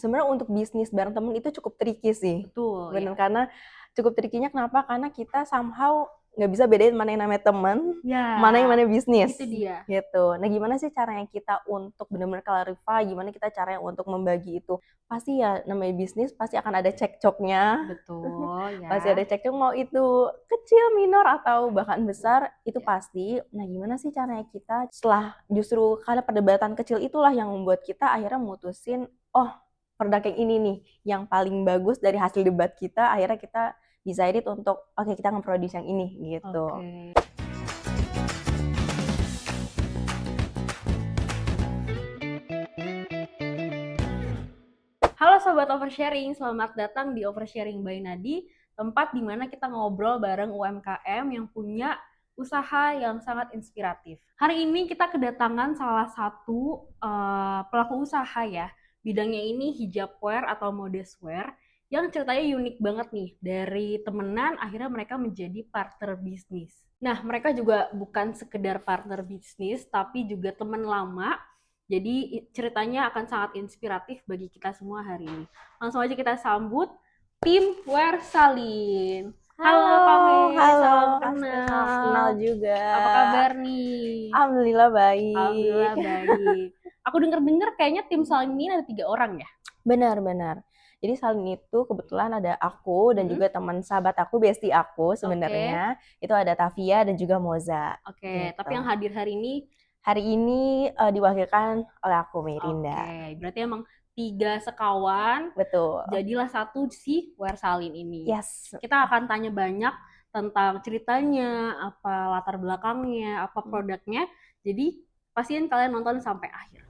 sebenarnya untuk bisnis bareng temen itu cukup tricky sih. Betul, Bener, ya. karena cukup tricky-nya kenapa? Karena kita somehow nggak bisa bedain mana yang namanya temen, mana yang Ya, namanya bisnis, itu dia. gitu. Nah, gimana sih caranya kita untuk benar-benar clarify, gimana kita caranya untuk membagi itu? Pasti ya namanya bisnis pasti akan ada cekcoknya, Betul, pasti ada ya. cekcok mau itu kecil, minor, atau bahkan besar, itu Ya. pasti. Nah, gimana sih caranya kita setelah justru karena perdebatan kecil itulah yang membuat kita akhirnya mutusin, oh produk yang ini nih, yang paling bagus dari hasil debat kita, akhirnya kita decided untuk, oke kita nge-produce yang ini, gitu. Oke. Halo Sobat Oversharing, selamat datang di Oversharing by Nadi, tempat di mana kita ngobrol bareng UMKM yang punya usaha yang sangat inspiratif. Hari ini kita kedatangan salah satu pelaku usaha ya, bidangnya ini hijabwear atau modestwear, yang ceritanya unik banget nih, dari temenan akhirnya mereka menjadi partner bisnis. Nah, mereka juga bukan sekedar partner bisnis, tapi juga teman lama. Jadi ceritanya akan sangat inspiratif bagi kita semua hari ini. Langsung aja kita sambut tim Wersalin. Halo Kak Mei, Halo, salam kenal kenal. juga. Apa kabar nih? Alhamdulillah baik. Alhamdulillah baik. Aku dengar-dengar kayaknya tim Salin ini ada 3 orang ya? Benar-benar. Jadi Salin itu kebetulan ada aku dan Mm-mm. juga teman sahabat aku, bestie aku Oke, sebenarnya. Itu ada Tavia dan juga Moza, oke. Tapi gitu. yang hadir hari ini, Hari ini diwakilkan oleh aku, Merinda. oke. Berarti emang 3 sekawan, Betul. jadilah satu si Wersalin ini. Yes. Kita akan tanya banyak tentang ceritanya, apa latar belakangnya, apa produknya. Jadi pastiin kalian nonton sampai akhir.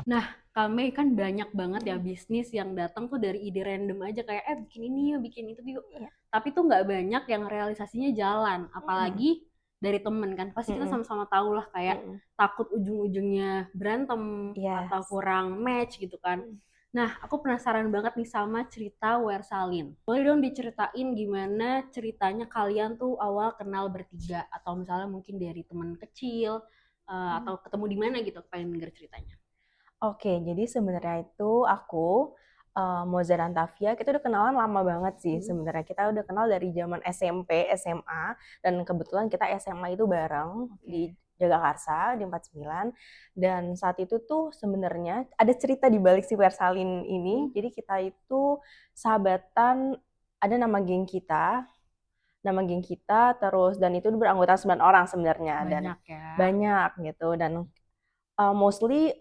Nah, kami kan banyak banget ya bisnis yang datang tuh dari ide random aja kayak bikin ini yuk, bikin itu yuk. Iya. Tapi tuh nggak banyak yang realisasinya jalan, apalagi dari temen kan. Pasti kita Mm-mm. sama-sama tahu lah kayak Mm-mm. takut ujung-ujungnya berantem atau Yes. kurang match gitu kan. Nah, aku penasaran banget nih sama cerita Wersalin. Boleh dong diceritain gimana ceritanya kalian tuh awal kenal bertiga atau misalnya mungkin dari teman kecil atau ketemu di mana gitu, pengen denger ceritanya. Oke, jadi sebenarnya itu aku, Moza dan Tavia, kita udah kenalan lama banget sih sebenarnya. Kita udah kenal dari zaman SMP, SMA, dan kebetulan kita SMA itu bareng di Jagakarsa, di 49. Dan saat itu tuh sebenarnya ada cerita di balik si Wersalin ini. Jadi kita itu sahabatan, ada nama geng kita, terus dan itu beranggota 9 orang sebenarnya. Dan Banyak ya. banyak gitu, dan mostly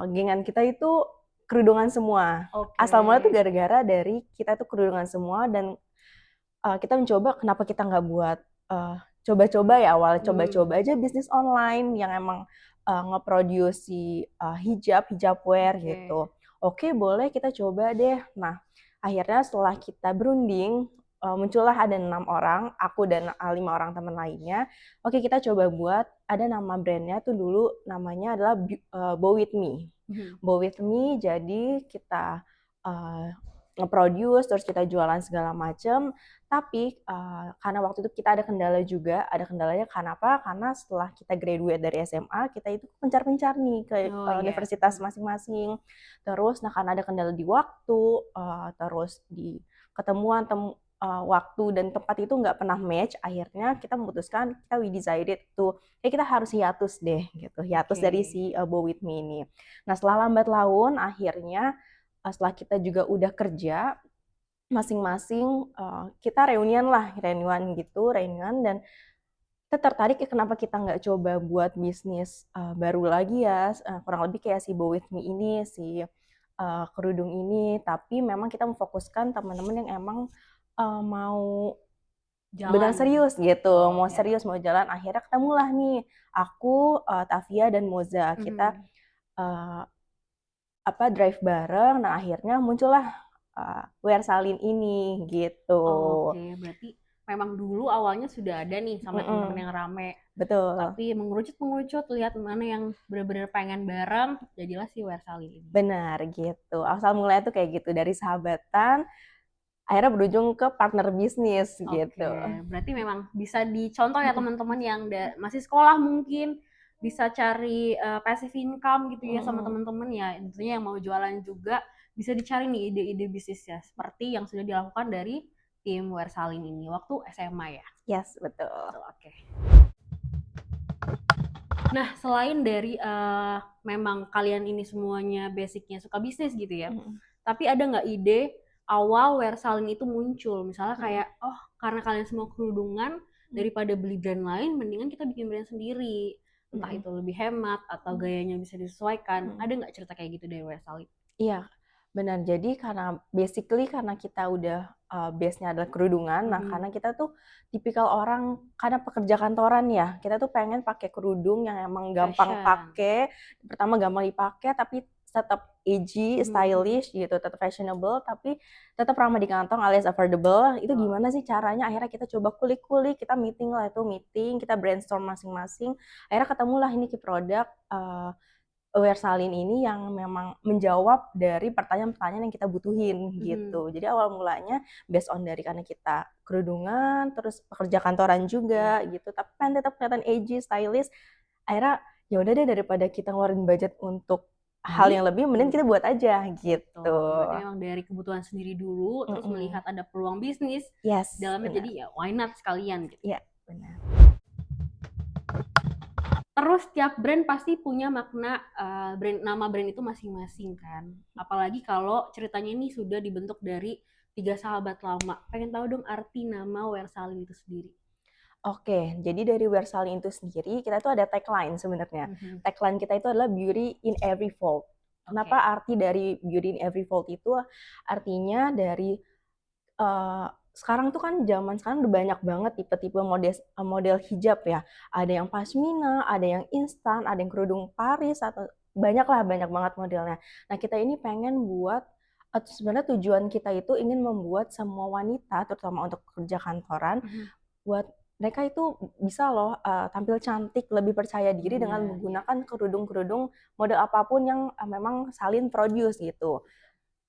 gengan kita itu kerudungan semua. Oke. Asal mula tuh gara-gara dari kita tuh kerudungan semua, dan kita mencoba kenapa kita nggak buat coba-coba ya, awalnya coba-coba aja bisnis online yang emang nge-produce si hijabwear Oke. gitu. Oke, boleh kita coba deh. Nah, akhirnya setelah kita berunding, muncullah ada 6 orang, aku dan 5 orang teman lainnya. Oke, kita coba buat, ada nama brandnya tuh dulu namanya adalah Bow With Me. Bow With Me, jadi kita nge-produce, terus kita jualan segala macam. Tapi karena waktu itu kita ada kendala juga, ada kendalanya karena apa? Karena setelah kita graduate dari SMA, kita itu pencar-pencar nih ke universitas masing-masing. Terus, nah karena ada kendala di waktu, terus di ketemuan waktu dan tempat itu nggak pernah match, akhirnya kita memutuskan, we decided to, kita harus hiatus deh, gitu. Hiatus dari si Bow With Me ini. Nah setelah lambat laun, akhirnya setelah kita juga udah kerja, masing-masing kita reunian gitu, dan kita tertarik ya kenapa kita nggak coba buat bisnis baru lagi ya, kurang lebih kayak si Bow With Me ini, si kerudung ini, tapi memang kita memfokuskan teman-teman yang emang mau benar serius gitu, mau serius, mau jalan. Akhirnya ketemulah nih, aku, Tavia, dan Moza. Kita drive bareng, dan akhirnya muncullah Wersalin ini gitu. Oke, berarti memang dulu awalnya sudah ada nih sama teman-teman yang rame. Betul. Tapi mengerucut lihat mana yang benar-benar pengen bareng, jadilah si Wersalin ini. Benar gitu. Asal mulanya tuh kayak gitu, dari sahabatan akhirnya berujung ke partner bisnis gitu. Oke, berarti memang bisa dicontoh ya teman-teman yang masih sekolah mungkin bisa cari passive income gitu ya sama Mm-mm. teman-teman ya. Tentunya yang mau jualan juga bisa dicari nih ide-ide bisnisnya seperti yang sudah dilakukan dari tim Wersalin ini waktu SMA ya. Yes, betul. Betul, oke. Nah, selain dari memang kalian ini semuanya basicnya suka bisnis gitu ya, Mm-mm. tapi ada nggak ide awal Wersalin itu muncul? Misalnya Mm-mm. kayak, oh karena kalian semua kerudungan, daripada beli brand lain, mendingan kita bikin brand sendiri. Entah Mm-mm. itu lebih hemat atau gayanya bisa disesuaikan. Mm-mm. Ada nggak cerita kayak gitu dari Wersalin? Iya, benar. Jadi karena basically karena kita udah base-nya adalah kerudungan, nah karena kita tuh tipikal orang karena pekerja kantoran ya, kita tuh pengen pakai kerudung yang emang gampang Fashion. pakai, pertama gampang dipakai tapi tetap edgy, Mhm. stylish gitu, tetap fashionable tapi tetap ramah di kantong alias affordable. Itu Betul. gimana sih caranya? Akhirnya kita coba kulik-kulik, kita meeting lah itu meeting, kita brainstorm masing-masing. Akhirnya ketemulah ini key produk Wersalin ini yang memang menjawab dari pertanyaan-pertanyaan yang kita butuhin Mhm. gitu. Jadi awal mulanya based on dari karena kita kerudungan, terus pekerja kantoran Iya. juga gitu, tapi kan tetap kelihatan edgy, stylish. Akhirnya ya udah deh daripada kita ngeluarin budget untuk hal Beli? yang lebih, mending kita buat aja gitu. Betul, berarti memang dari kebutuhan sendiri dulu, terus Mm-mm. melihat ada peluang bisnis di Yes, dalamnya, benar. jadi ya why not sekalian gitu. Iya, benar. Terus tiap brand pasti punya makna, nama brand itu masing-masing kan. Apalagi kalau ceritanya ini sudah dibentuk dari 3 sahabat lama. Pengen tahu dong arti nama Wersalin itu sendiri? Oke, jadi dari Wersalin itu sendiri, kita tuh ada tagline sebenarnya. Mhm, Tagline kita itu adalah beauty in every fold. oke. Kenapa arti dari beauty in every fold itu? Artinya dari sekarang tuh kan zaman sekarang udah banyak banget tipe-tipe model hijab ya. Ada yang pashmina, ada yang instan, ada yang kerudung Paris atau banyak lah, banyak banget modelnya. Nah, kita ini pengen buat sebenarnya tujuan kita itu ingin membuat semua wanita, terutama untuk kerja kantoran, Mhm. buat mereka itu bisa loh tampil cantik, lebih percaya diri dengan Iya iya. menggunakan kerudung-kerudung model apapun yang memang Salin produce gitu.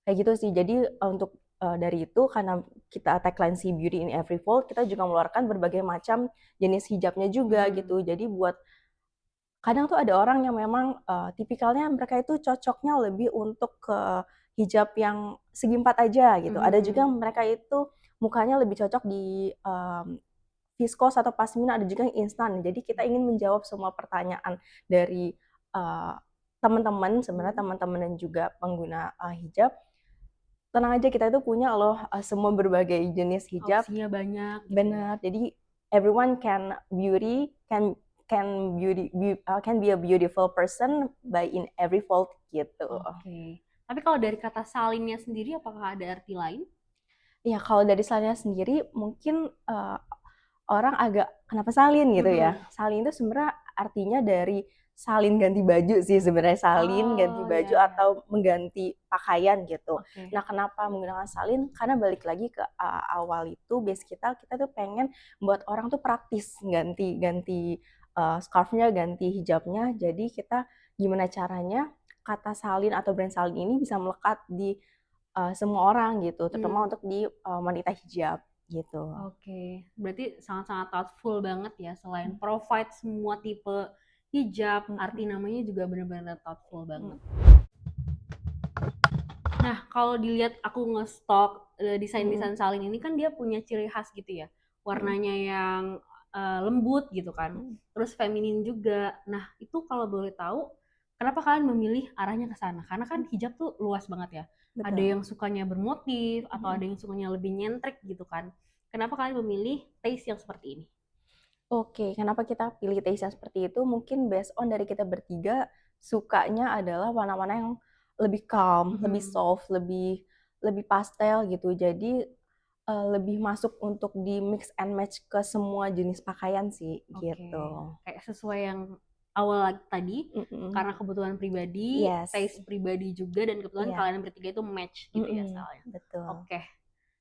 Kayak gitu sih. Jadi untuk dari itu karena kita tagline si Beauty in Every Fold, kita juga mengeluarkan berbagai macam jenis hijabnya juga Mhm. gitu. Jadi buat kadang tuh ada orang yang memang tipikalnya mereka itu cocoknya lebih untuk ke hijab yang segi empat aja gitu. Ada juga Mhm. mereka itu mukanya lebih cocok di viskos atau pasmina, ada juga yang instan. Jadi kita ingin menjawab semua pertanyaan dari uh, teman-teman, sebenarnya Mhm. teman-teman dan juga pengguna hijab. Tenang aja, kita itu punya loh semua berbagai jenis hijab. Opsinya banyak gitu ya. Benar. Jadi everyone can be a beautiful person by in every fold gitu. Oke. Tapi kalau dari kata salinnya sendiri apakah ada arti lain? Ya kalau dari salin sendiri mungkin orang agak kenapa salin gitu ya. Mhm. Salin itu sebenarnya artinya dari salin ganti baju sih sebenarnya, salin ganti Oh, baju ya atau ya. mengganti pakaian gitu. Oke. Nah, kenapa menggunakan salin? Karena balik lagi ke awal itu base kita tuh pengen buat orang tuh praktis ganti ganti scarf-nya, ganti hijabnya. Jadi kita gimana caranya kata salin atau brand salin ini bisa melekat di semua orang gitu, terutama Hmm. untuk di wanita hijab gitu. Oke, berarti sangat-sangat thoughtful banget ya. Selain provide semua tipe hijab, arti Mm-mm. namanya juga benar-benar thoughtful Mm. banget. Nah, kalau dilihat aku nge-stalk Mm-mm. desain-desain Salin ini kan dia punya ciri khas gitu ya. Mm-mm. Warnanya yang lembut gitu kan. Mm. Terus feminin juga. Nah, itu kalau boleh tahu, kenapa kalian memilih arahnya ke sana? Karena kan hijab tuh luas banget ya. Ada Betul. yang sukanya bermotif atau Mm-mm. ada yang sukanya lebih nyentrik gitu kan. Kenapa kalian memilih taste yang seperti ini? Oke, kenapa kita pilih taste yang seperti itu? Mungkin based on dari kita bertiga sukanya adalah warna-warna yang lebih calm, lebih Mhm. soft, lebih lebih pastel gitu. Jadi lebih masuk untuk di mix and match ke semua jenis pakaian sih Oke, gitu. kayak sesuai yang awal tadi, Mm-mm. karena kebutuhan pribadi, Yes, taste pribadi juga, dan kebetulan iya. kalian bertiga itu match gitu ya Mm-mm. stylenya. Betul. Oke,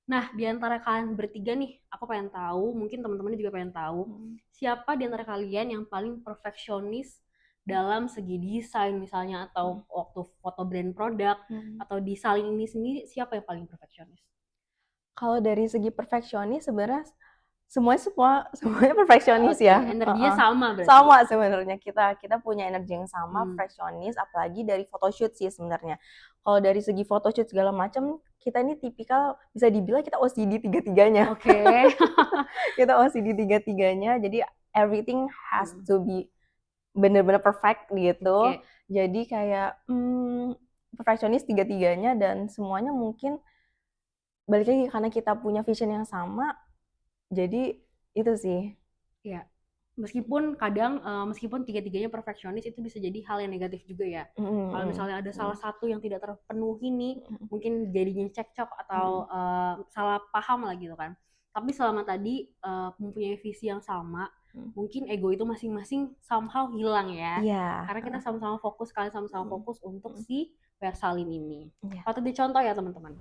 nah di antara kalian bertiga nih, aku pengen tahu, mungkin teman-teman juga pengen tahu, Mm. siapa di antara kalian yang paling perfeksionis dalam segi desain misalnya, Mm. atau waktu foto brand produk, Mm. atau di saling ini sendiri, siapa yang paling perfeksionis? Kalau dari segi perfeksionis sebenarnya semuanya perfeksionis Oke, ya. energinya Heeh. sama berarti. Sama sebenarnya kita punya energi yang sama, Hmm. perfeksionis, apalagi dari photoshoot sih sebenarnya. Kalau dari segi photoshoot segala macam, kita ini tipikal bisa dibilang kita OCD tiga-tiganya. Oke. Kita OCD tiga-tiganya, jadi everything has Hmm. to be bener-bener perfect gitu. Oke. Jadi kayak perfeksionis tiga-tiganya dan semuanya mungkin balik lagi karena kita punya vision yang sama, jadi itu sih. Ya, meskipun kadang meskipun tiga-tiganya perfeksionis itu bisa jadi hal yang negatif juga ya. Kalau Mhm misalnya ada salah mhm. satu yang tidak terpenuhi nih, Mhm mungkin jadinya cekcok atau mhm. salah paham lah gitu kan. Tapi selama tadi mempunyai visi yang sama, Mhm. mungkin ego itu masing-masing somehow hilang ya. Iya, Karena kita heeh. sama-sama fokus, kalian sama-sama Mhm fokus untuk mhm. si Versalin ini. Iya. Patut dicontoh ya teman-teman.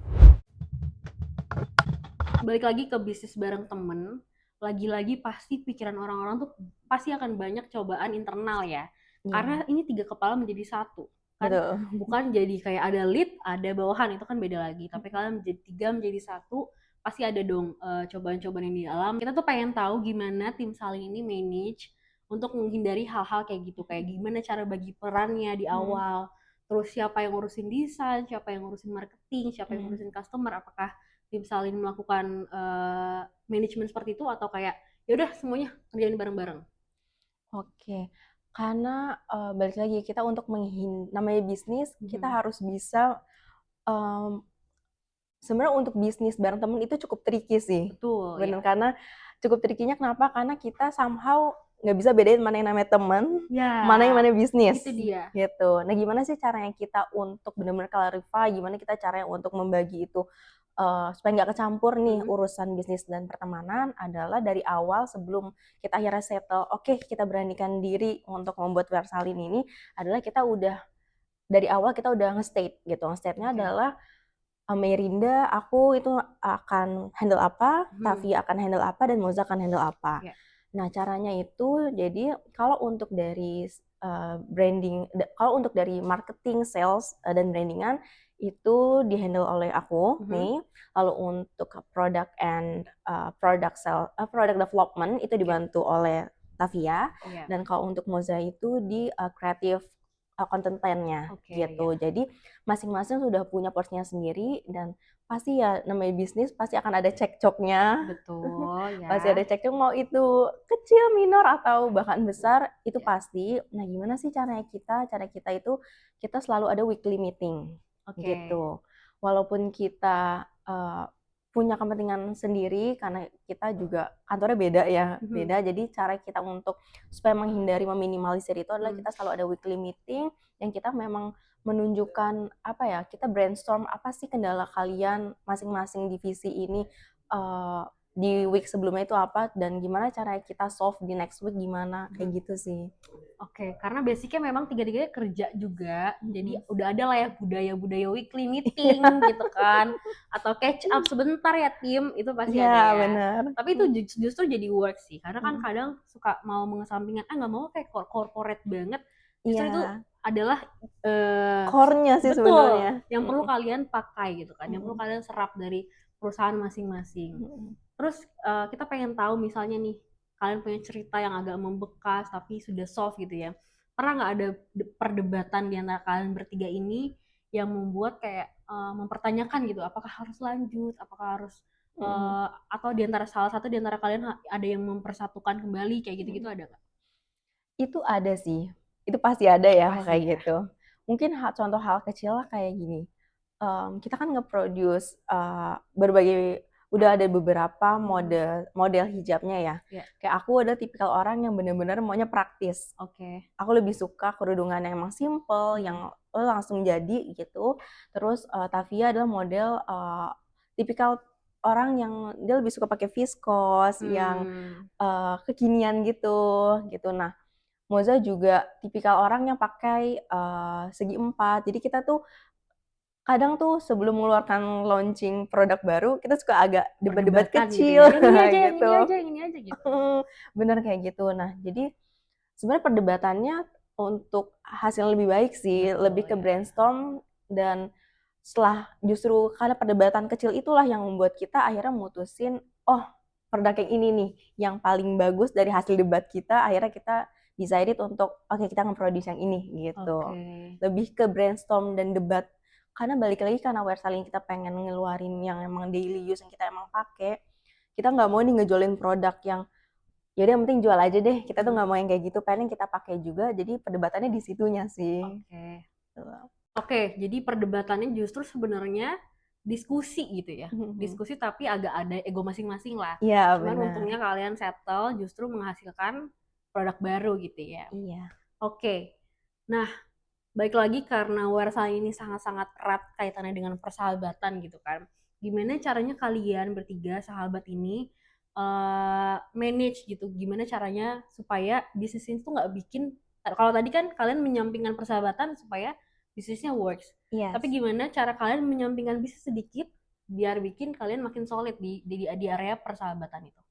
Balik lagi ke bisnis bareng temen, lagi-lagi pasti pikiran orang-orang tuh pasti akan banyak cobaan internal ya. Karena Iya, ini 3 kepala menjadi satu, kan betul. bukan jadi kayak ada lead, ada bawahan, itu kan beda lagi. Tapi Mhm kalian menjadi 3 menjadi satu, pasti ada dong cobaan-cobaan yang di dalam. Kita tuh pengen tahu gimana tim saling ini manage untuk menghindari hal-hal kayak gitu. Kayak gimana cara bagi perannya di mhm awal, terus siapa yang ngurusin desain, siapa yang ngurusin marketing, siapa yang mhm. ngurusin customer, apakah tim salin melakukan manajemen seperti itu atau kayak ya udah semuanya kerjain bareng-bareng. Oke, karena, balik lagi kita untuk namanya bisnis, kita Mhm. harus bisa, mmm, sebenarnya untuk bisnis bareng temen itu cukup tricky sih. Betul Bener, ya. karena cukup tricky-nya kenapa? Karena kita somehow nggak bisa bedain mana yang namanya temen, Ya, mana yang namanya itu bisnis, dia. gitu. Nah, gimana sih caranya kita untuk bener-bener clarify, gimana kita caranya untuk membagi itu, supaya nggak kecampur nih Mhm. urusan bisnis dan pertemanan adalah dari awal sebelum kita akhirnya settle, oke kita beranikan diri untuk membuat Versalin ini, adalah kita udah dari awal kita udah nge-state gitu, nge-state-nya Oke. adalah Merinda, aku itu akan handle apa, Mhm. Tavia akan handle apa, dan Moza akan handle apa. Ya. Nah, caranya itu jadi kalau untuk dari branding, kalau untuk dari marketing, sales, dan brandingan itu di-handle oleh aku Mhm. nih. Lalu untuk product and product development itu Oke. dibantu oleh Tavia. Iya. Dan kalau untuk Moza itu di creative content plan-nya Oke, ya. gitu. Jadi masing-masing sudah punya porsinya sendiri dan pasti ya namanya bisnis pasti akan ada cekcoknya. Betul Pasti ada ya. cekcok mau itu kecil, minor atau bahkan besar itu Ya. pasti. Nah, gimana sih caranya kita? Cara kita itu kita selalu ada weekly meeting Oke. gitu. Walaupun kita punya kepentingan sendiri karena kita juga kantornya beda ya, Mhm. beda. Jadi cara kita untuk supaya menghindari meminimalisir itu adalah Mhm. kita selalu ada weekly meeting yang kita memang menunjukkan apa ya, kita brainstorm apa sih kendala kalian masing-masing divisi ini di week sebelumnya itu apa dan gimana cara kita solve di next week gimana Mhm. kayak gitu sih. Oke, karena basicnya memang tiga-tiganya kerja juga, jadi Mhm. udah ada lah ya budaya-budaya weekly meeting Iya, gitu kan, atau catch up sebentar ya tim, itu pasti iya ada ya. benar. Tapi itu justru jadi work sih, karena kan Mhm. kadang suka mau mengesampingkan, nggak mau kayak corporate banget. Justru itu Iya, adalah eh, core-nya sih betul sebenarnya. yang perlu Mhm. kalian pakai gitu kan, yang perlu Mhm. kalian serap dari perusahaan masing-masing. Mhm. Terus kita pengen tahu misalnya nih, kalian punya cerita yang agak membekas tapi sudah soft gitu ya. Pernah nggak ada perdebatan di antara kalian bertiga ini yang membuat kayak mempertanyakan gitu, apakah harus lanjut, apakah harus Mhm. atau di antara salah satu di antara kalian ada yang mempersatukan kembali kayak gitu-gitu Mhm. ada nggak? Itu ada sih, itu pasti ada ya Pasti kayak ya. gitu. Mungkin contoh hal kecil lah kayak gini, kita kan nge-produce, berbagai udah ada beberapa Mhm. model hijabnya ya. Ya, Kayak aku ada tipikal orang yang bener-bener maunya praktis. oke. Aku lebih suka kerudungan yang emang simple, Hmm. yang, langsung jadi gitu. Terus, Tavia adalah model, tipikal orang yang dia lebih suka pakai viskos, yang, Hmm. kekinian gitu, gitu. Nah, Moza juga tipikal orang yang pakai, segi empat. Jadi kita tuh kadang tuh sebelum mengeluarkan launching produk baru, kita suka agak debat-debat Perdebatan gitu ya. kecil Yang ini aja, yang ini gitu. aja, yang ini aja gitu. Bener kayak gitu. Nah, jadi sebenarnya perdebatannya untuk hasil yang lebih baik sih, lebih Betul ke ya. brainstorm dan setelah justru karena perdebatan kecil itulah yang membuat kita akhirnya mutusin, "Oh, produk yang ini nih yang paling bagus dari hasil debat kita, akhirnya kita decided untuk oke kita nge-produce yang ini gitu. Lebih ke brainstorm dan debat, karena balik lagi karena Wear Salin kita pengen ngeluarin yang emang daily use yang kita emang pakai, kita nggak mau nih ngejolin produk yang yaudah yang penting jual aja deh, kita tuh nggak mau yang kayak gitu, pengen kita pakai juga, jadi perdebatannya di situnya sih. Oke, jadi perdebatannya justru sebenarnya diskusi gitu ya, diskusi tapi agak ada ego masing-masing lah. Iya, Cuman benar. untungnya kalian settle justru menghasilkan produk baru gitu ya. Iya. Oke, nah baik lagi karena Wear Salin ini sangat-sangat erat kaitannya dengan persahabatan gitu kan. Gimana caranya kalian bertiga sahabat ini manage gitu, gimana caranya supaya bisnis ini tuh nggak bikin, kalau tadi kan kalian menyampingkan persahabatan supaya bisnisnya works, tapi gimana cara kalian menyampingkan bisnis sedikit biar bikin kalian makin solid di area persahabatan itu?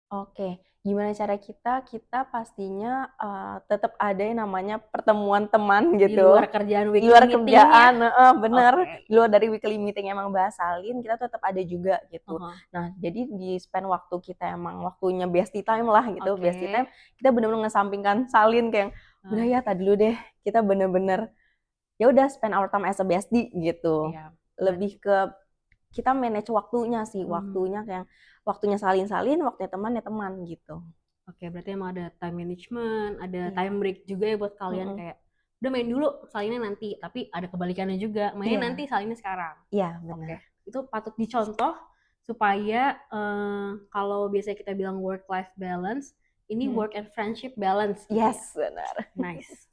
Oke, gimana cara kita? Kita pastinya tetap ada yang namanya pertemuan teman Di gitu. luar kerjaan Di weekly luar meeting-nya. kerjaan, bener. Oke. Di luar dari weekly meeting emang bahas salin, kita tetap ada juga gitu. Nah, jadi di spend waktu kita emang waktunya bestie time lah gitu. Bestie time, kita bener-bener ngesampingkan salin kayak, udah ya tadi dulu deh, kita bener-bener ya udah spend our time as a bestie gitu. Lebih ke kita manage waktunya sih, waktunya kayak waktunya salin-salin, waktunya teman gitu. Oke, berarti emang ada time management, ada time break juga ya buat kalian, kayak udah main dulu, salinnya nanti, tapi ada kebalikannya juga, mainnya nanti, salinnya sekarang. Iya, benar. Oke, itu patut dicontoh supaya kalau biasanya kita bilang work-life balance, ini work and friendship balance. Yes, benar. Nice.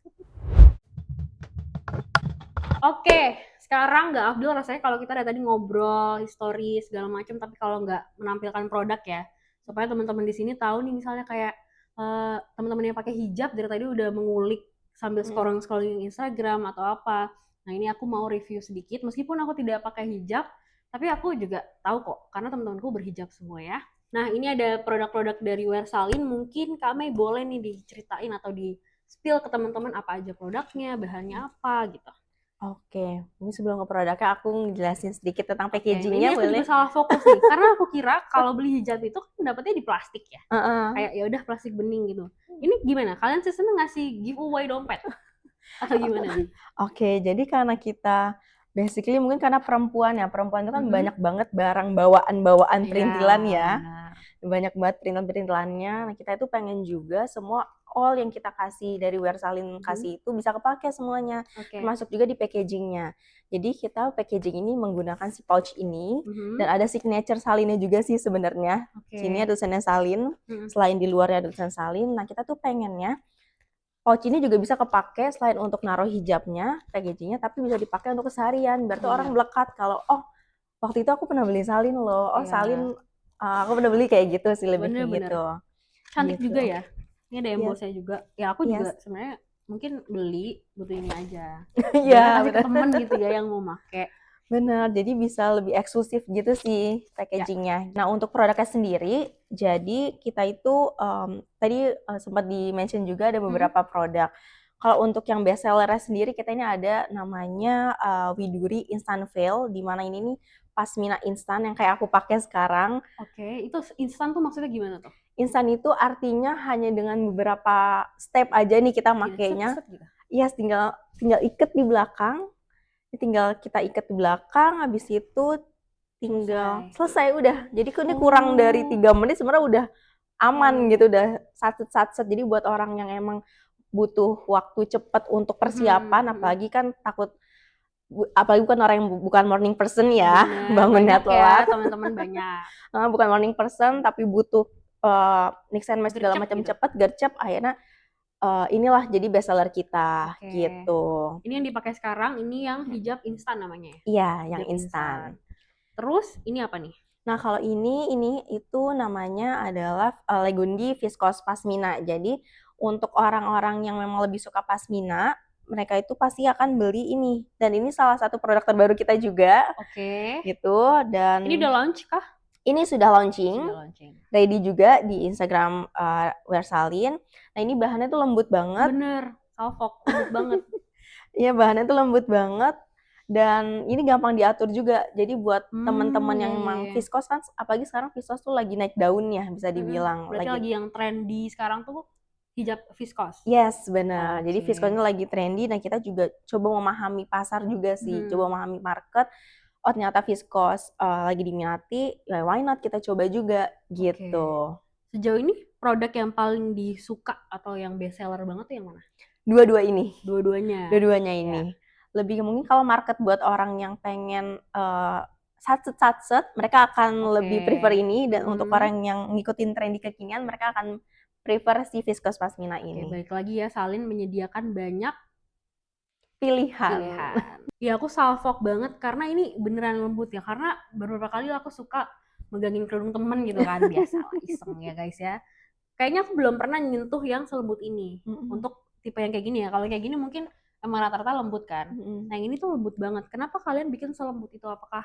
Oke, sekarang nggak Abdul rasanya kalau kita dari tadi ngobrol, history, segala macam, tapi kalau nggak menampilkan produk ya, supaya teman-teman di sini tahu nih misalnya kayak teman-teman yang pakai hijab dari tadi udah mengulik sambil scrolling Instagram atau apa. Nah ini aku mau review sedikit, meskipun aku tidak pakai hijab, tapi aku juga tahu kok, karena teman-temanku berhijab semua ya. Nah ini ada produk-produk dari Wear Salin, mungkin kami boleh nih diceritain atau di spill ke teman-teman apa aja produknya, bahannya apa gitu. Oke, ini sebelum ke produknya aku ngejelasin sedikit tentang packagingnya boleh. Ini aku boleh? juga salah fokus nih, karena aku kira kalau beli hijab itu kan dapetnya di plastik ya, kayak ya udah plastik bening gitu. Ini gimana? Kalian sistemnya ngasih giveaway dompet atau gimana nih? Oke, jadi karena kita basically mungkin karena perempuan itu kan banyak banget barang bawaan perintilan ya. Banyak banget perintilan-perintilannya. Nah, kita itu pengen juga semua all yang kita kasih dari Wear Salin kasih itu bisa kepake semuanya, termasuk juga di packagingnya. Jadi kita packaging ini menggunakan si pouch ini, dan ada signature salinnya juga sih sebenarnya. Sini ada tulisannya salin, selain di luarnya ada tulisan salin. Nah kita tuh pengennya pouch ini juga bisa kepake selain untuk naruh hijabnya, packagingnya, tapi bisa dipakai untuk keseharian. Berarti orang melekat kalau waktu itu aku pernah beli salin loh, salin aku pernah beli kayak gitu sih, lebih kayak gitu. Cantik gitu juga ya. Ini ada embossnya juga. Ya aku juga sebenarnya mungkin beli butuh ini aja. Iya, ke temen gitu ya yang mau make. Bener, jadi bisa lebih eksklusif gitu sih packagingnya. Nah untuk produknya sendiri, jadi kita itu tadi sempat di-mention juga ada beberapa produk. Kalau untuk yang best sellernya sendiri, kita ini ada namanya Widuri Instant Veil, di mana ini nih pasmina instan yang kayak aku pakai sekarang. Oke, itu instan tuh maksudnya gimana tuh? Instan itu artinya hanya dengan beberapa step aja nih kita makainya. Iya, tinggal ikat di belakang. Tinggal kita ikat di belakang, habis itu tinggal selesai udah. Jadi ini kurang dari 3 menit sebenarnya udah aman gitu, udah satset. Jadi buat orang yang emang butuh waktu cepat untuk persiapan, apalagi kan apalagi bukan orang yang bukan morning person ya, bangunnya telat. Teman-teman banyak. Bukan morning person tapi butuh mix and match segala macam cepat, gercep, akhirnya inilah jadi best seller kita gitu. Ini yang dipakai sekarang, ini yang hijab instan namanya ya? Iya, yang instan. Terus ini apa nih? Nah kalau ini itu namanya adalah Legundi Viscose Pasmina. Jadi untuk orang-orang yang memang lebih suka pasmina, mereka itu pasti akan beli ini. Dan ini salah satu produk terbaru kita juga. Gitu. Dan ini udah launch kah? Ini sudah launching, ready juga di Instagram Wear Salin. Nah ini bahannya tuh lembut banget. Bener, salfok, lembut banget. Iya bahannya tuh lembut banget. dan ini gampang diatur juga. Jadi buat teman-teman Iya yang iya memang iya. viskos kan, apalagi sekarang viskos tuh lagi naik daun ya, bisa dibilang Berarti lagi. lagi yang trendy sekarang tuh hijab viskos? Yes, benar. Jadi viskos Oke. ini lagi trendy. Nah, kita juga coba memahami pasar juga sih, Mhm. coba memahami market. Oh, ternyata viskos lagi diminati, ya why not kita coba juga Oke. gitu. Sejauh ini produk yang paling disuka atau yang best seller banget tuh yang mana? Dua-dua ini. Dua-duanya. Dua-duanya Ya. ini. Lebih mungkin kalau market buat orang yang pengen satset, mereka akan Oke. lebih prefer ini, dan untuk Mhm. orang yang ngikutin tren di kekinian, mereka akan prefer si Viscose Pasmina Oke, ini. balik lagi ya, Salin menyediakan banyak Pilihan. pilihan. Ya aku salfok banget karena ini beneran lembut ya. Karena beberapa kali aku suka megangin kerudung temen gitu kan, biasalah iseng ya guys ya. Kayaknya aku belum pernah nyentuh yang selembut ini. Mhm, Untuk tipe yang kayak gini ya. Kalau kayak gini mungkin emang rata-rata lembut kan. mhm, Nah, yang ini tuh lembut banget. Kenapa kalian bikin selembut itu? Apakah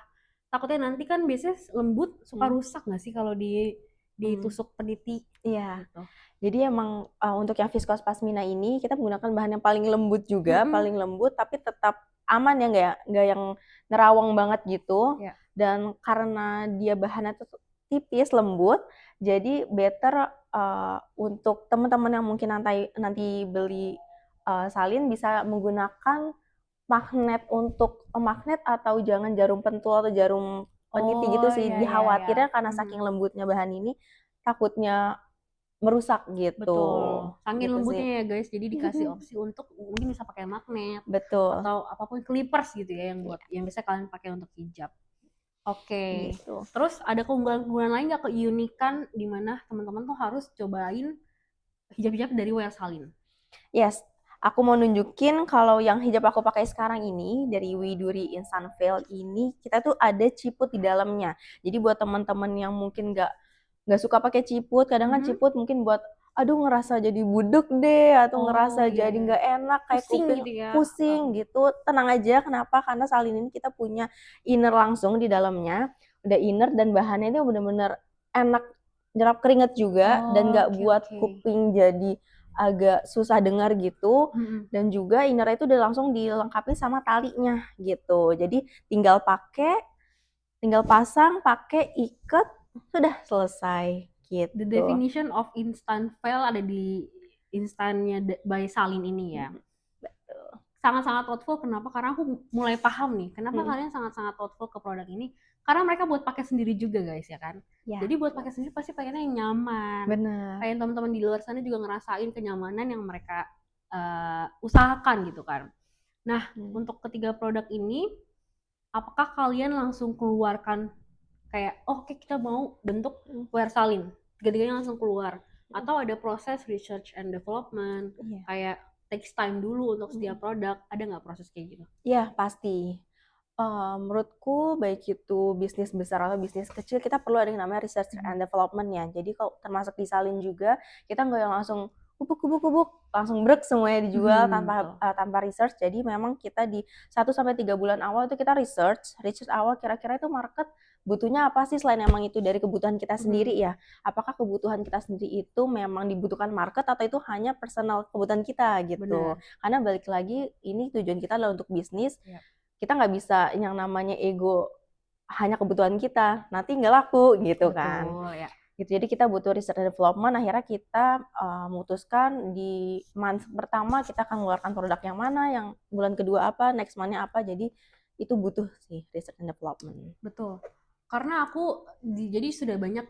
takutnya nanti kan biasanya lembut suka mhm, rusak nggak sih kalau mhm. ditusuk peniti Iya. gitu? Jadi emang, untuk yang Viscose Pasmina ini kita menggunakan bahan yang paling lembut juga, Mm-mm. paling lembut tapi tetap aman ya, nggak yang nerawang banget gitu. Ya. Dan karena dia bahannya tuh tipis, lembut, jadi better, untuk teman-teman yang mungkin nanti beli, salin bisa menggunakan magnet atau jangan jarum pentul atau jarum peniti gitu Oh sih. ya ya ya. Dikhawatirnya karena Mhm. saking lembutnya bahan ini, takutnya merusak gitu, Betul. Saking gitu sih. lembutnya ya guys, jadi dikasih opsi untuk mungkin bisa pakai magnet Betul, atau apapun clippers gitu ya yang buat iya, yang bisa kalian pakai untuk hijab. Oke. gitu. Terus ada keunggulan-keunggulan lain nggak, keunikan di mana teman-teman tuh harus cobain hijab-hijab dari Well Salin? Yes, aku mau nunjukin kalau yang hijab aku pakai sekarang ini dari Widuri Instant Veil ini, kita tuh ada ciput di dalamnya. Jadi buat teman-teman yang mungkin nggak suka pakai ciput, kadang kan Mhm. ciput mungkin buat aduh ngerasa jadi budek deh atau Oh ngerasa iya jadi ya. nggak enak kayak Pusing kuping gitu ya. pusing gitu. Tenang aja, kenapa? Karena salin ini kita punya inner langsung di dalamnya, udah inner dan bahannya itu bener-bener enak, nyerap keringat juga dan nggak Oke buat oke. kuping jadi agak susah dengar gitu, Mhm. dan juga inner itu udah langsung dilengkapi sama talinya gitu. Jadi tinggal pakai, tinggal pasang, pakai, iket, sudah selesai The gitu. definition of instant fail ada di instannya by Salin ini ya. Mhm, betul. Sangat-sangat thoughtful. Kenapa? Karena aku mulai paham nih, kenapa Mhm, kalian sangat-sangat thoughtful ke produk ini. Karena mereka buat pakai sendiri juga guys ya kan. ya, Jadi buat pakai sendiri pasti pengennya yang nyaman. benar. Pengen teman-teman di luar sana juga ngerasain kenyamanan yang mereka usahakan gitu kan. Nah, Mhm, untuk ketiga produk ini, apakah kalian langsung keluarkan kayak, oh, oke kita mau bentuk mhm, wear salin, tiga-tiganya langsung keluar, mhm, atau ada proses research and development, iya, kayak takes time dulu untuk mhm. setiap produk, ada nggak proses kayak gitu? Iya, pasti. Menurutku baik itu bisnis besar atau bisnis kecil, kita perlu ada yang namanya research Mhm. and development ya. Jadi kalau termasuk di salin juga, kita nggak yang langsung kubuk kubuk kubuk, langsung brek semuanya dijual Mhm, tanpa betul. tanpa research. Jadi memang kita di 1 sampai 3 bulan awal itu kita research awal kira-kira itu market butuhnya apa sih selain emang itu dari kebutuhan kita Mhm, sendiri ya. Apakah kebutuhan kita sendiri itu memang dibutuhkan market atau itu hanya personal kebutuhan kita gitu. benar. Karena balik lagi ini tujuan kita adalah untuk bisnis, Ya, kita nggak bisa yang namanya ego hanya kebutuhan kita, nanti nggak laku gitu kan. betul ya. Gitu, jadi kita butuh research and development, akhirnya kita memutuskan di month pertama kita akan mengeluarkan produk yang mana, yang bulan kedua apa, next month-nya apa, jadi itu butuh sih research and development. Betul. Karena aku jadi sudah banyak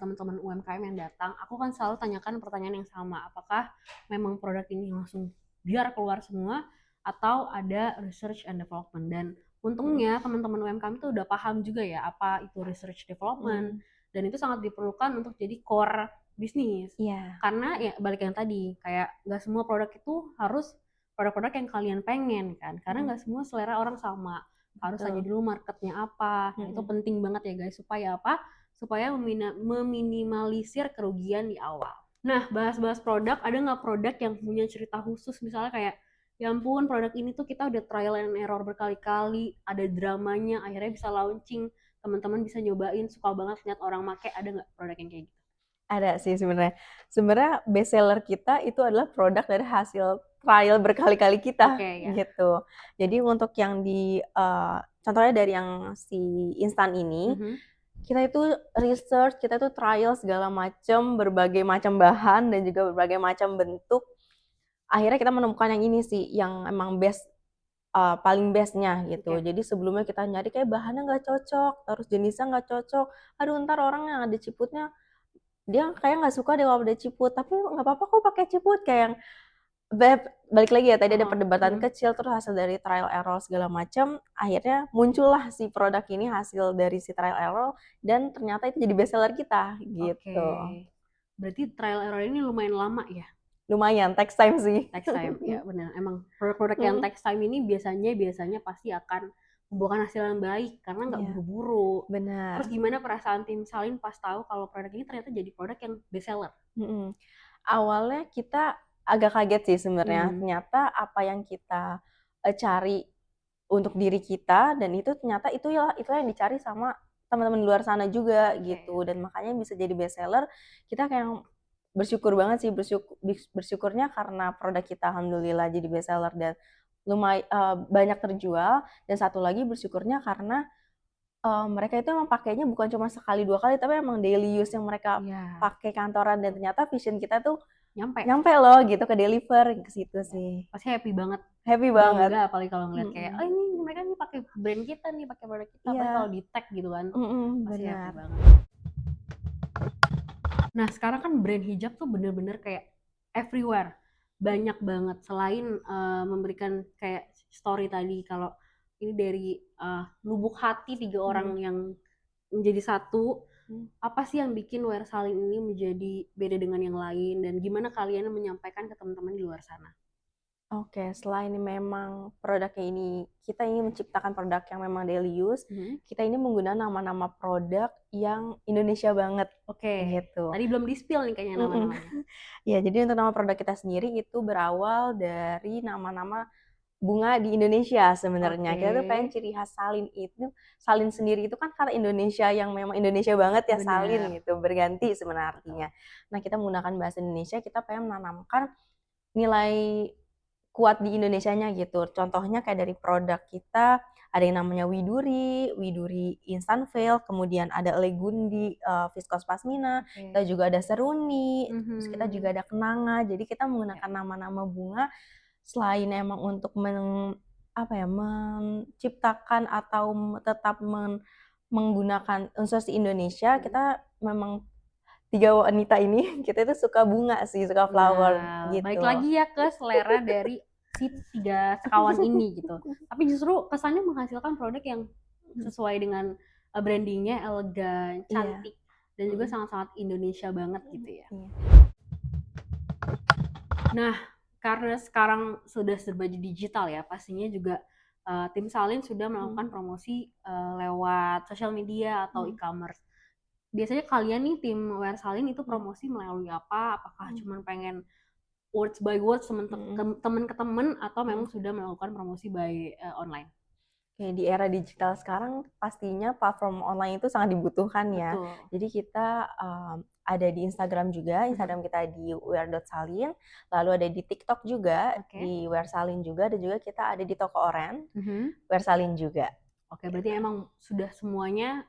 teman-teman UMKM yang datang, aku kan selalu tanyakan pertanyaan yang sama, apakah memang produk ini langsung biar keluar semua atau ada research and development. Dan Mhm, untungnya teman-teman UMKM itu udah paham juga ya apa itu research development, mhm, dan itu sangat diperlukan untuk jadi core bisnis. iya, Karena ya balik yang tadi, kayak nggak semua produk itu harus produk-produk yang kalian pengen kan, karena mhm, nggak semua selera orang sama, harus tanya betul, dulu marketnya apa. Nah, itu mhm. penting banget ya guys, supaya apa? Supaya meminimalisir kerugian di awal. Nah, bahas-bahas produk, ada nggak produk yang punya cerita khusus, misalnya kayak, ya ampun produk ini tuh kita udah trial and error berkali-kali, ada dramanya, akhirnya bisa launching, teman-teman bisa nyobain, suka banget lihat orang make, ada nggak produk yang kayak gitu? Ada sih sebenarnya. Sebenarnya best seller kita itu adalah produk dari hasil trial berkali-kali kita Oke, ya. gitu. Jadi untuk yang contohnya dari yang si instan ini, kita itu research, kita tuh trial segala macam, berbagai macam bahan dan juga berbagai macam bentuk. Akhirnya kita menemukan yang ini sih, yang emang paling bestnya gitu. Oke. Jadi sebelumnya kita nyari kayak bahannya nggak cocok, terus jenisnya nggak cocok. Aduh, ntar orang yang ada ciputnya dia kayak nggak suka deh kalau ada ciput, tapi nggak apa-apa kok pakai ciput, kayak yang balik lagi ya, tadi ada perdebatan kecil, terus hasil dari trial error segala macam, akhirnya muncullah si produk ini hasil dari si trial error, dan ternyata itu jadi best seller kita Oke. gitu. Berarti trial error ini lumayan lama ya? Lumayan, takes time sih. Takes time, ya benar. Emang produk-produk yang takes time ini biasanya pasti akan membuahkan hasil yang baik karena nggak Iya, buru-buru. benar. Terus gimana perasaan tim Salin pas tahu kalau produk ini ternyata jadi produk yang best seller? Awalnya kita agak kaget sih sebenarnya, ternyata apa yang kita cari untuk diri kita, dan itu ternyata itu yang dicari sama teman-teman di luar sana juga gitu, dan makanya bisa jadi best seller. Kita kayak bersyukur banget sih, bersyukurnya karena produk kita alhamdulillah jadi best seller dan banyak terjual, dan satu lagi bersyukurnya karena mereka itu emang pakainya bukan cuma sekali 2 kali, tapi emang daily use yang mereka pakai kantoran, dan ternyata vision kita tuh nyampe loh gitu, ke deliver ke situ sih. Pasti happy banget. Happy banget. Bangga apalagi kalau ngeliat kayak, oh ini mereka nih pakai brand kita nih, pakai produk kita, apalagi kalau di tag gitu kan. Pasti happy Benar. banget. Nah, sekarang kan brand hijab tuh bener-bener kayak everywhere. Banyak banget. Selain memberikan kayak story tadi kalau ini dari lubuk hati 3 orang yang menjadi satu, apa sih yang bikin Wear Salin ini menjadi beda dengan yang lain, dan gimana kalian menyampaikan ke teman-teman di luar sana? Oke, selain memang produknya ini kita ingin menciptakan produk yang memang daily use, kita ini menggunakan nama-nama produk yang Indonesia banget. Oke, gitu. tadi belum di-spill nih kayaknya nama-namanya. Ya, jadi untuk nama produk kita sendiri itu berawal dari nama-nama bunga di Indonesia sebenarnya. Kita tuh pengen ciri khas Salin itu, Salin sendiri itu kan karena Indonesia yang memang Indonesia banget ya, Salin gitu, berganti sebenarnya artinya. Nah, kita menggunakan bahasa Indonesia, kita pengen menanamkan nilai kuat di Indonesianya gitu. Contohnya kayak dari produk kita ada yang namanya Widuri Instant Veil, kemudian ada Legundi Viscose Pasmina, kita juga ada Seruni, terus kita juga ada Kenanga. Jadi kita menggunakan nama-nama bunga selain emang untuk menciptakan atau tetap menggunakan unsur si Indonesia, kita memang 3 wanita ini kita itu suka bunga sih, suka flower gitu. Balik lagi ya ke selera dari si 3 sekawan ini gitu. Tapi justru kesannya menghasilkan produk yang sesuai dengan brandingnya, elegan, cantik, dan juga sangat-sangat Indonesia banget gitu ya. Nah, karena sekarang sudah serba digital ya, pastinya juga tim Salin sudah melakukan promosi lewat sosial media atau e-commerce. Biasanya kalian nih tim Wear Salin itu promosi melalui apa? Apakah cuma pengen words by words temen ke temen, atau memang sudah melakukan promosi by online? Kayak di era digital sekarang pastinya platform online itu sangat dibutuhkan ya. Betul. Jadi kita ada di Instagram juga, Instagram kita di wear.salin, lalu ada di TikTok juga, di Wear Salin juga, dan juga kita ada di toko Oren, Wear Salin juga. Oke, berarti emang sudah semuanya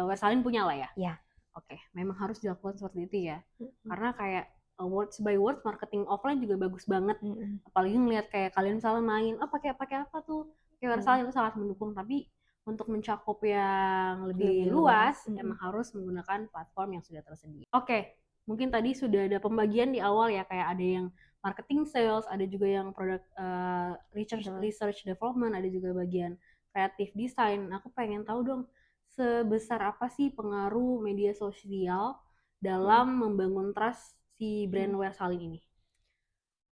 Wear Salin punya lah ya? Iya. Oke, memang harus dilakukan seperti itu ya. Karena kayak words by words marketing offline juga bagus banget. Apalagi ngelihat kayak kalian misalnya main, oh pakai apa tuh? Kayak Wear Salin itu sangat mendukung, tapi untuk mencakup yang lebih luas emang harus menggunakan platform yang sudah tersedia. Oke, mungkin tadi sudah ada pembagian di awal ya, kayak ada yang marketing sales, ada juga yang product research development, ada juga bagian creative design. Aku pengen tahu dong, sebesar apa sih pengaruh media sosial dalam membangun trust si brand Wear Salin ini?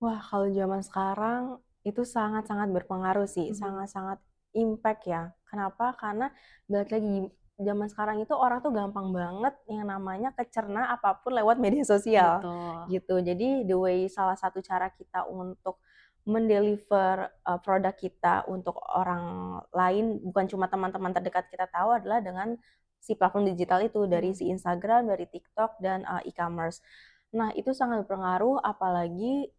Wah, kalau zaman sekarang itu sangat-sangat berpengaruh sih, sangat-sangat impact ya. Kenapa? Karena balik lagi, zaman sekarang itu orang tuh gampang banget yang namanya kecerna apapun lewat media sosial. Gitu. Jadi the way salah satu cara kita untuk mendeliver produk kita untuk orang lain, bukan cuma teman-teman terdekat kita tahu, adalah dengan si platform digital itu, dari si Instagram, dari TikTok, dan e-commerce. Nah, itu sangat berpengaruh, apalagi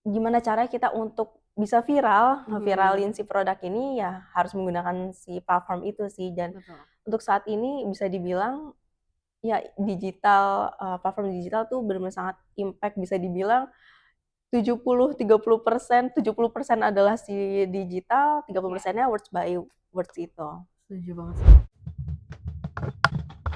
gimana cara kita untuk bisa viral, Mhm. viralin si produk ini ya harus menggunakan si platform itu sih. Dan Betul. untuk saat ini bisa dibilang ya digital, platform digital tuh benar-benar sangat impact, bisa dibilang 70-30%, 70% adalah si digital, Ya, 30%-nya words by words itu. setuju banget sih.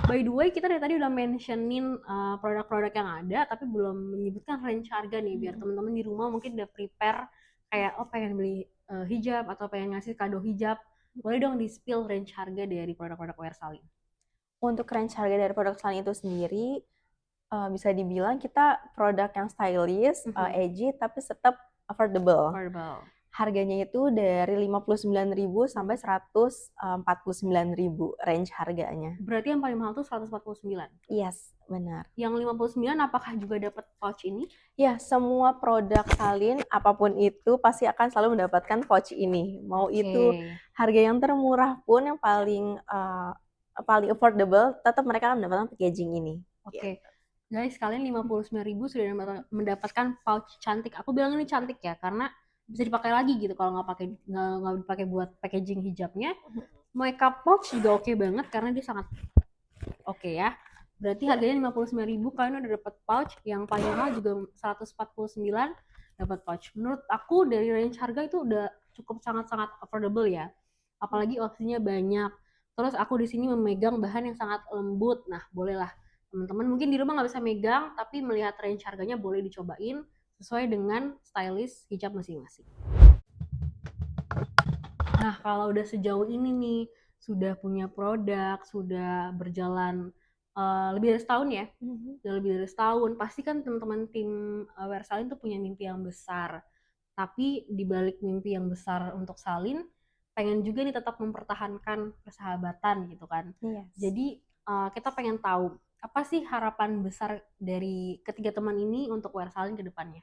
By the way, kita dari tadi udah mentionin produk-produk yang ada, tapi belum menyebutkan range harga nih, biar teman-teman di rumah mungkin udah prepare kayak oh pengen beli hijab atau pengen ngasih kado hijab. Boleh dong di spill range harga dari produk-produk Wear Saling. Untuk range harga dari produk Selain itu sendiri, bisa dibilang kita produk yang stylish, edgy, tapi tetap affordable. Affordable. Harganya itu dari 59.000 sampai 149.000 range harganya. Berarti yang paling mahal tuh 149. Yes, benar. Yang 59 apakah juga dapat pouch ini? Ya, semua produk Salin apapun itu pasti akan selalu mendapatkan pouch ini. Mau itu Oke. harga yang termurah pun yang paling affordable, tetap mereka akan mendapatkan packaging ini. Oke. Guys, kalian 59.000 sudah mendapatkan pouch cantik. Aku bilang ini cantik ya, karena bisa dipakai lagi gitu kalau nggak dipakai buat packaging hijabnya. Makeup pouch juga oke banget karena dia sangat oke ya. Berarti harganya 59.000, kalian udah dapat pouch. Yang paling mahal juga 149 dapat pouch. Menurut aku dari range harga itu udah cukup sangat-sangat affordable ya. Apalagi opsinya banyak. Terus aku di sini memegang bahan yang sangat lembut. Nah, bolehlah teman-teman mungkin di rumah nggak bisa megang, tapi melihat range harganya boleh dicobain sesuai dengan stylist hijab masing-masing. Nah, kalau udah sejauh ini nih, sudah punya produk, sudah berjalan lebih dari setahun ya, udah lebih dari setahun, pasti kan teman-teman tim Wear Salin tuh punya mimpi yang besar. Tapi di balik mimpi yang besar untuk Salin, pengen juga nih tetap mempertahankan persahabatan gitu kan. Yes. Jadi kita pengen tahu, apa sih harapan besar dari ketiga teman ini untuk Wear Salin ke depannya?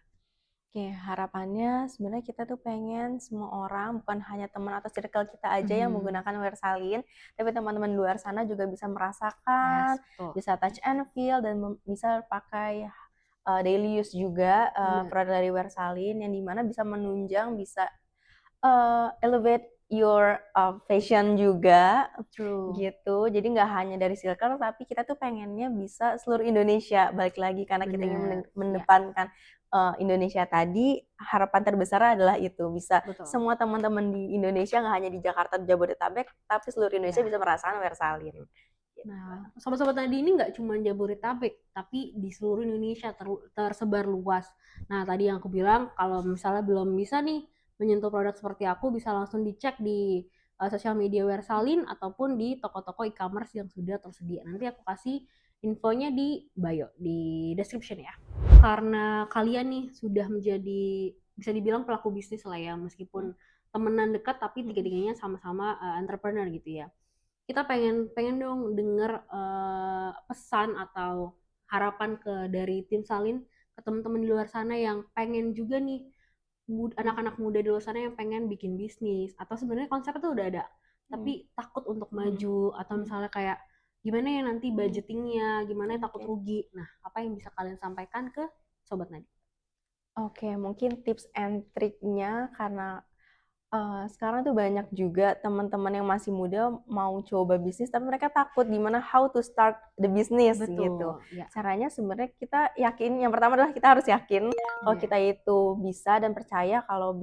Oke, harapannya sebenarnya kita tuh pengen semua orang, bukan hanya teman atau circle kita aja yang menggunakan Wear Salin, tapi teman-teman luar sana juga bisa merasakan, Yes, betul. bisa touch and feel, dan bisa pakai daily use juga produk dari Wear Salin, yang dimana bisa menunjang, bisa elevate your fashion juga. True. Gitu. Jadi nggak hanya dari circle, tapi kita tuh pengennya bisa seluruh Indonesia. Balik lagi karena kita ingin mendepankan Indonesia tadi, harapan terbesar adalah itu bisa Betul. semua teman-teman di Indonesia, nggak hanya di Jakarta, Jabodetabek, tapi seluruh Indonesia Ya. bisa merasakan Wear Salin. Nah, sobat-sobat tadi ini nggak cuma Jabodetabek, tapi di seluruh Indonesia tersebar luas. Nah, tadi yang aku bilang, kalau misalnya belum bisa nih menyentuh produk seperti aku, bisa langsung dicek di sosial media Wear Salin ataupun di toko-toko e-commerce yang sudah tersedia. Nanti aku kasih infonya di bio, di description ya. Karena kalian nih sudah menjadi, bisa dibilang pelaku bisnis lah ya, meskipun temenan dekat, tapi tiga-tiganya sama-sama entrepreneur gitu ya. Kita pengen dong denger pesan atau harapan dari tim Salin ke teman-teman di luar sana yang pengen juga nih, anak-anak muda di luar sana yang pengen bikin bisnis, atau sebenarnya konsepnya tuh udah ada tapi takut untuk maju, atau misalnya kayak gimana ya nanti budgetingnya, gimana ya takut rugi. Nah, apa yang bisa kalian sampaikan ke Sobat Nadi? Oke, mungkin tips and triknya, karena sekarang tuh banyak juga teman-teman yang masih muda mau coba bisnis, tapi mereka takut gimana how to start the business gitu. Betul, ya. Caranya sebenarnya kita yakin, yang pertama adalah kita harus yakin kalau kita itu bisa, dan percaya kalau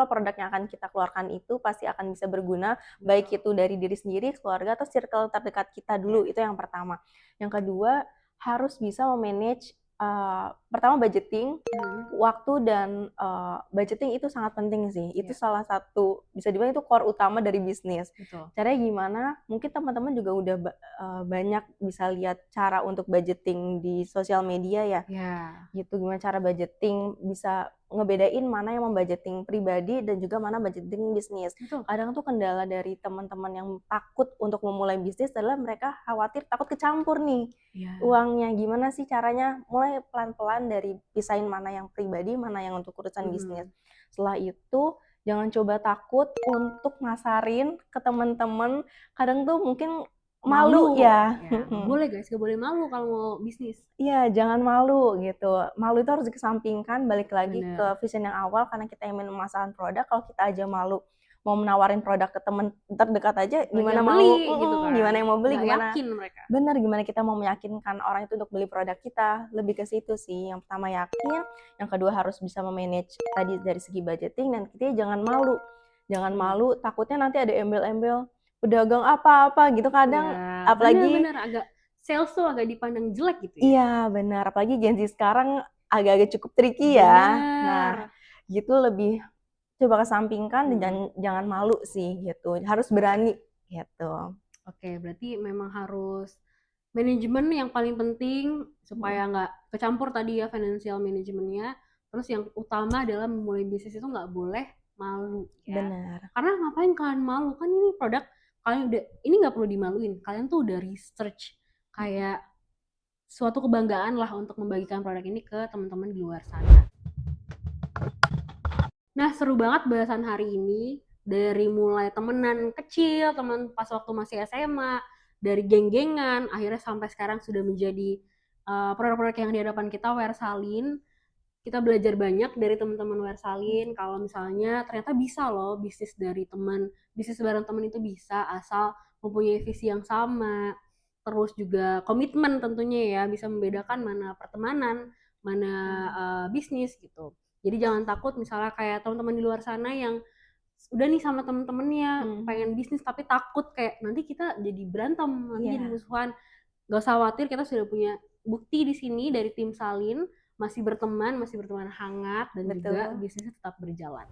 produk yang akan kita keluarkan itu pasti akan bisa berguna, baik itu dari diri sendiri, keluarga, atau circle terdekat kita dulu. Itu yang pertama. Yang kedua, harus bisa memanage pertama budgeting, waktu, dan budgeting itu sangat penting sih. Itu salah satu, bisa dibilang itu core utama dari bisnis. Betul. Caranya gimana? Mungkin teman-teman juga udah banyak bisa lihat cara untuk budgeting di sosial media ya. Gitu, gimana cara budgeting, bisa ngebedain mana yang membudgeting pribadi dan juga mana budgeting bisnis. Kadang tuh kendala dari teman-teman yang takut untuk memulai bisnis adalah mereka khawatir takut kecampur nih uangnya. Gimana sih caranya? Mulai pelan-pelan dari pisahin mana yang pribadi, mana yang untuk urusan bisnis. Setelah itu jangan coba takut untuk ngasarin ke teman-teman. Kadang tuh mungkin malu ya. Ya, nggak boleh guys, nggak boleh malu kalau mau bisnis. Iya, jangan malu gitu. Malu itu harus dikesampingkan, balik lagi ke Bener. vision yang awal karena kita ingin memasarkan produk. Kalau kita aja malu mau menawarin produk ke teman terdekat aja, Lagi gimana yang mau beli gitu kan, gimana yang mau beli, nggak gimana yakin mereka. bener, gimana kita mau meyakinkan orang itu untuk beli produk kita. Lebih ke situ sih. Yang pertama yakin, yang kedua harus bisa memanage tadi dari segi budgeting, dan ketiga jangan malu. Jangan malu, takutnya nanti ada embel-embel pedagang apa-apa gitu kadang, Ya, apalagi bener-bener agak sales tuh agak dipandang jelek gitu ya. iya benar, apalagi Gen Z sekarang agak-agak cukup tricky ya. Bener. Nah, gitu lebih coba kesampingkan dan jangan malu sih gitu. Harus berani gitu. Oke, berarti memang harus manajemen yang paling penting supaya nggak kecampur tadi ya financial manajemennya. Terus yang utama adalah memulai bisnis itu nggak boleh malu ya. Benar. Karena ngapain kalian malu? Kan ini produk kalian udah, ini nggak perlu dimaluin. Kalian tuh udah research kayak suatu kebanggaan lah untuk membagikan produk ini ke teman-teman di luar sana. Nah, seru banget bahasan hari ini. Dari mulai temenan kecil, teman pas waktu masih SMA, dari geng-gengan, akhirnya sampai sekarang sudah menjadi produk-produk yang di hadapan kita, Wersalin. Kita belajar banyak dari teman-teman Wersalin. Kalau misalnya ternyata bisa loh bisnis dari teman, bisnis bareng teman itu bisa asal mempunyai visi yang sama. Terus juga komitmen tentunya ya, bisa membedakan mana pertemanan, mana bisnis gitu. Jadi jangan takut misalnya kayak teman-teman di luar sana yang udah nih sama temen-temennya pengen bisnis tapi takut kayak nanti kita jadi berantem, nanti jadi musuhan. Gak usah khawatir, kita sudah punya bukti di sini dari tim Salin, masih berteman hangat dan juga bisnisnya tetap berjalan.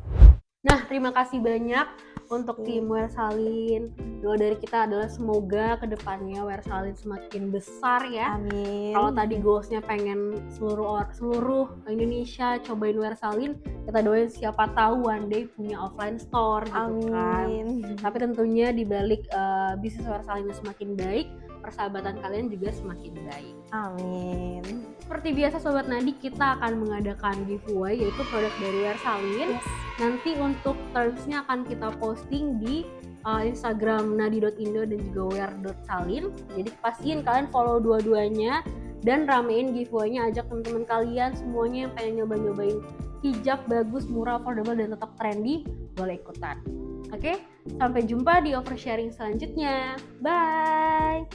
Nah, terima kasih banyak untuk tim Wersalin. Doa dari kita adalah semoga kedepannya Wersalin semakin besar ya. Amin. Kalau tadi goalsnya pengen seluruh Indonesia cobain Wersalin, kita doain siapa tahu one day punya offline store gitu kan. Tapi tentunya di balik bisnis Wersalin semakin baik, persahabatan kalian juga semakin baik. Amin. Seperti biasa Sobat Nadi, kita akan mengadakan giveaway yaitu produk dari Wersalin. Nanti untuk termsnya akan kita posting di Instagram nadi.indo dan juga wer.salin. Jadi pastiin kalian follow dua-duanya dan ramein giveaway-nya, ajak teman-teman kalian semuanya yang pengen nyoba-nyobain hijab bagus, murah, affordable dan tetap trendy, boleh ikutan. Oke, sampai jumpa di oversharing selanjutnya. Bye!